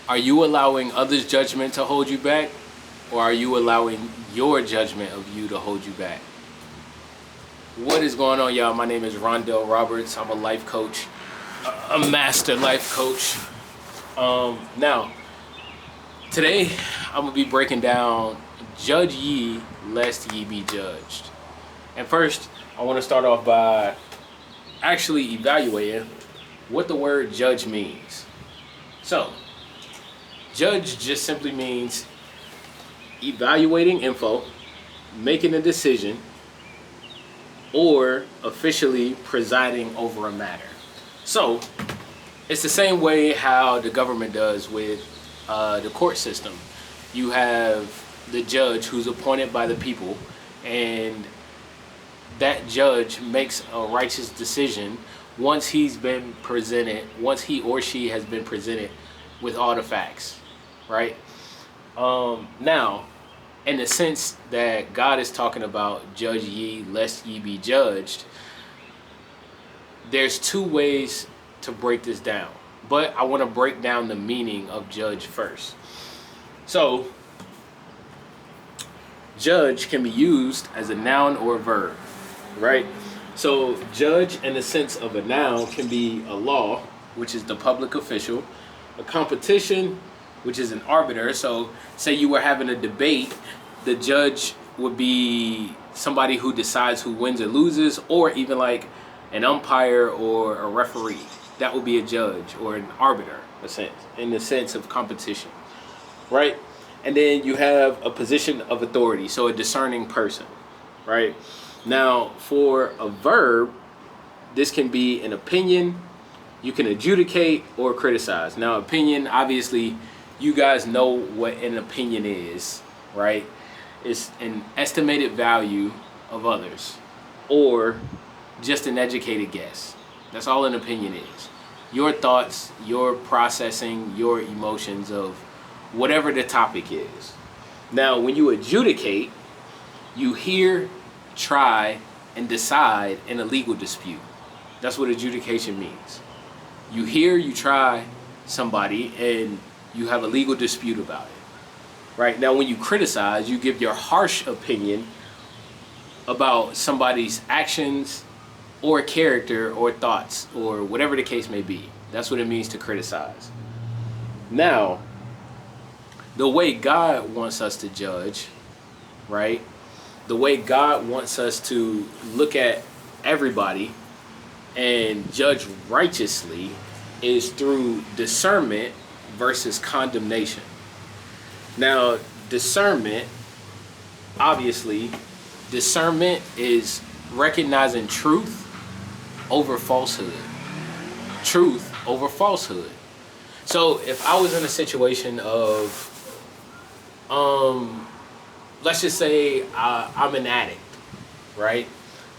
Are you allowing others' judgment to hold you back, or are you allowing your judgment of you to hold you back? What is going on, y'all? My name is Rondell Roberts. I'm a life coach, a master life coach. Now, today I'm gonna be breaking down "Judge ye, lest ye be judged." And first, I want to start off by actually evaluating what the word "judge" means. So, judge just simply means evaluating info, making a decision, or officially presiding over a matter. So it's the same way how the government does with the court system. You have the judge who's appointed by the people, and that judge makes a righteous decision once he or she has been presented with all the facts, right? Now, in the sense that God is talking about "judge ye, lest ye be judged," there's two ways to break this down. But I want to break down the meaning of judge first. So, judge can be used as a noun or a verb, right? So, judge in the sense of a noun can be a law, which is the public official, a competition, which is an arbiter. So say you were having a debate, the judge would be somebody who decides who wins or loses, or even like an umpire or a referee. That would be a judge or an arbiter, in the sense of competition, right? And then you have a position of authority, so a discerning person, right? Now, for a verb, this can be an opinion. You can adjudicate or criticize. Now, opinion, obviously, you guys know what an opinion is, right? It's an estimated value of others, or just an educated guess. That's all an opinion is. Your thoughts, your processing, your emotions of whatever the topic is. Now, when you adjudicate, you hear, try, and decide in a legal dispute. That's what adjudication means. You hear, you try somebody, and you have a legal dispute about it, right? Now, when you criticize, you give your harsh opinion about somebody's actions or character or thoughts or whatever the case may be. That's what it means to criticize. Now, the way God wants us to judge, right? The way God wants us to look at everybody and judge righteously is through discernment versus condemnation. Now, discernment is recognizing truth over falsehood. Truth over falsehood. So if I was in a situation of, let's just say I'm an addict, right?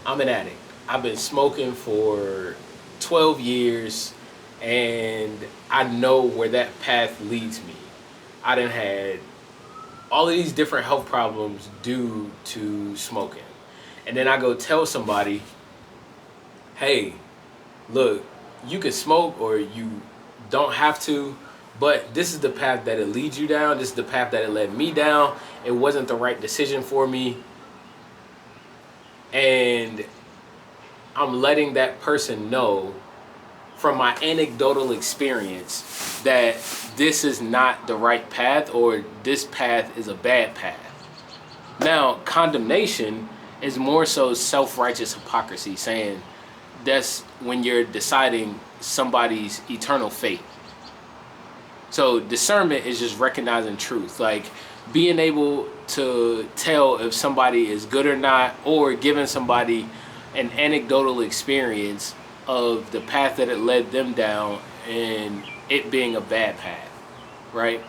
I'm an addict. I've been smoking for 12 years, and I know where that path leads me. I done had all of these different health problems due to smoking. And then I go tell somebody, hey, look, you can smoke or you don't have to, but this is the path that it leads you down. This is the path that it led me down. It wasn't the right decision for me. And I'm letting that person know from my anecdotal experience that this is not the right path, or this path is a bad path. Now, condemnation is more so self-righteous hypocrisy, saying that's when you're deciding somebody's eternal fate. So discernment is just recognizing truth, like being able to tell if somebody is good or not, or giving somebody an anecdotal experience of the path that it led them down and it being a bad path, right?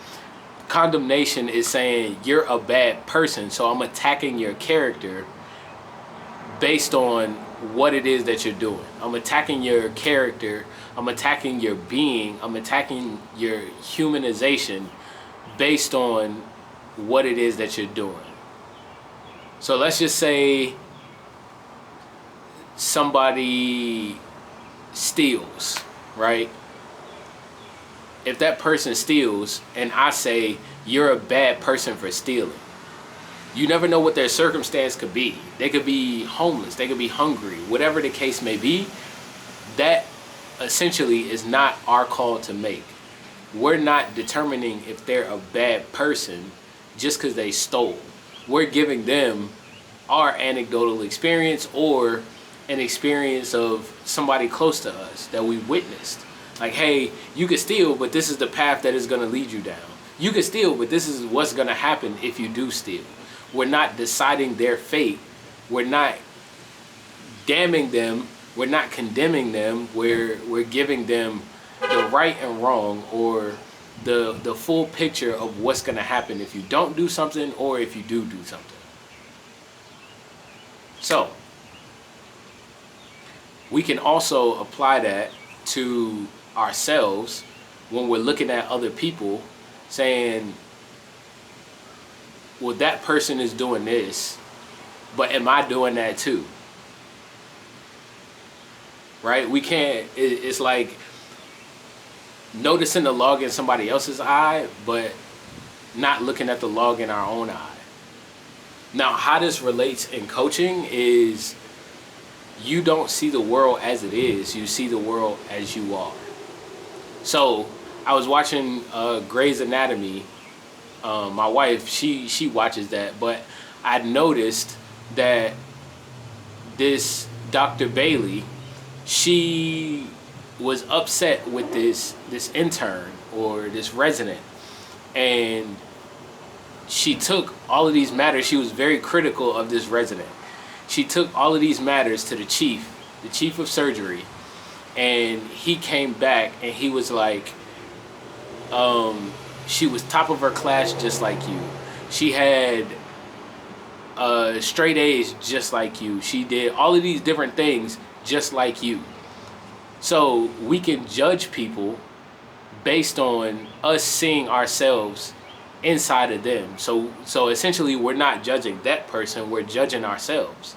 Condemnation is saying you're a bad person, so I'm attacking your character based on what it is that you're doing. I'm attacking your character, I'm attacking your being, I'm attacking your humanization based on what it is that you're doing. So let's just say somebody steals, right? if that person steals and I say you're a bad person for stealing, you never know what their circumstance could be. They could be homeless, they could be hungry, whatever the case may be. That essentially is not our call to make. We're not determining if they're a bad person just because they stole. We're giving them our anecdotal experience or an experience of somebody close to us that we witnessed. Like, hey, you could steal, but this is the path that is going to lead you down. You could steal, but this is what's going to happen if you do steal. We're not deciding their fate. We're not damning them. We're not condemning them. We're giving them the right and wrong, or the full picture of what's going to happen if you don't do something or if you do something. So we can also apply that to ourselves when we're looking at other people, saying, well, that person is doing this, but am I doing that too? Right? We can't, it's like noticing the log in somebody else's eye, but not looking at the log in our own eye. Now, how this relates in coaching is you don't see the world as it is, you see the world as you are. So I was watching Grey's Anatomy. My wife, she watches that, but I noticed that this Dr. Bailey, she was upset with this intern or this resident, and she took all of these matters. She was very critical of this resident. She took all of these matters to the chief of surgery, and he came back and he was like, she was top of her class just like you. She had straight A's just like you. She did all of these different things just like you. So we can judge people based on us seeing ourselves inside of them. So essentially we're not judging that person, we're judging ourselves.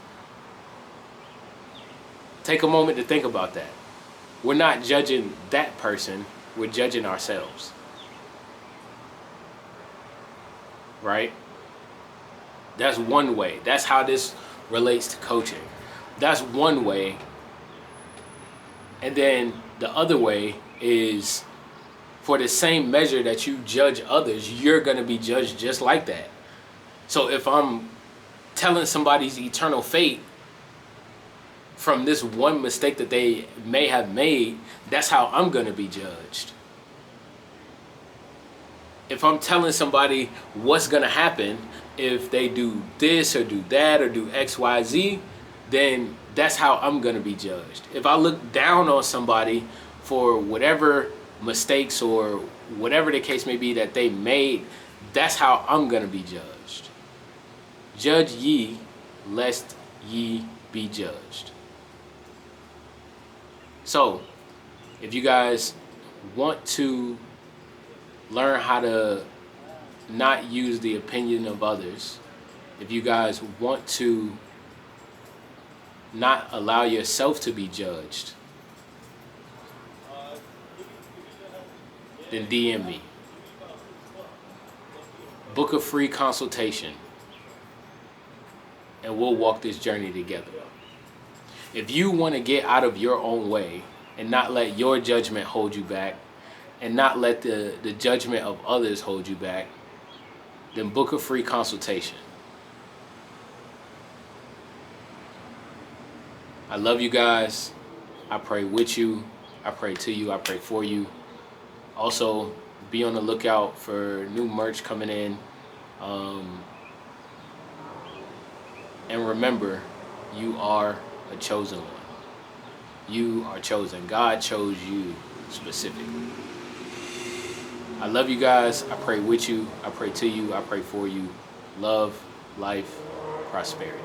Take a moment to think about that. We're not judging that person, we're judging ourselves. Right? That's one way. That's how this relates to coaching. That's one way. And then the other way is, for the same measure that you judge others, you're going to be judged just like that. So if I'm telling somebody's eternal fate from this one mistake that they may have made, that's how I'm going to be judged. If I'm telling somebody what's going to happen if they do this or do that or do X, Y, Z, then that's how I'm going to be judged. If I look down on somebody for whatever mistakes or whatever the case may be that they made, that's how I'm going to be judged. Judge ye, lest ye be judged. So, if you guys want to learn how to not use the opinion of others, if you guys want to not allow yourself to be judged, then DM me. Book a free consultation, and we'll walk this journey together. If you want to get out of your own way and not let your judgment hold you back, and not let the judgment of others hold you back, then book a free consultation. I love you guys. I pray with you. I pray to you. I pray for you. Also, be on the lookout for new merch coming in. And remember, you are a chosen one. You are chosen. God chose you specifically. I love you guys. I pray with you. I pray to you. I pray for you. Love, life, prosperity.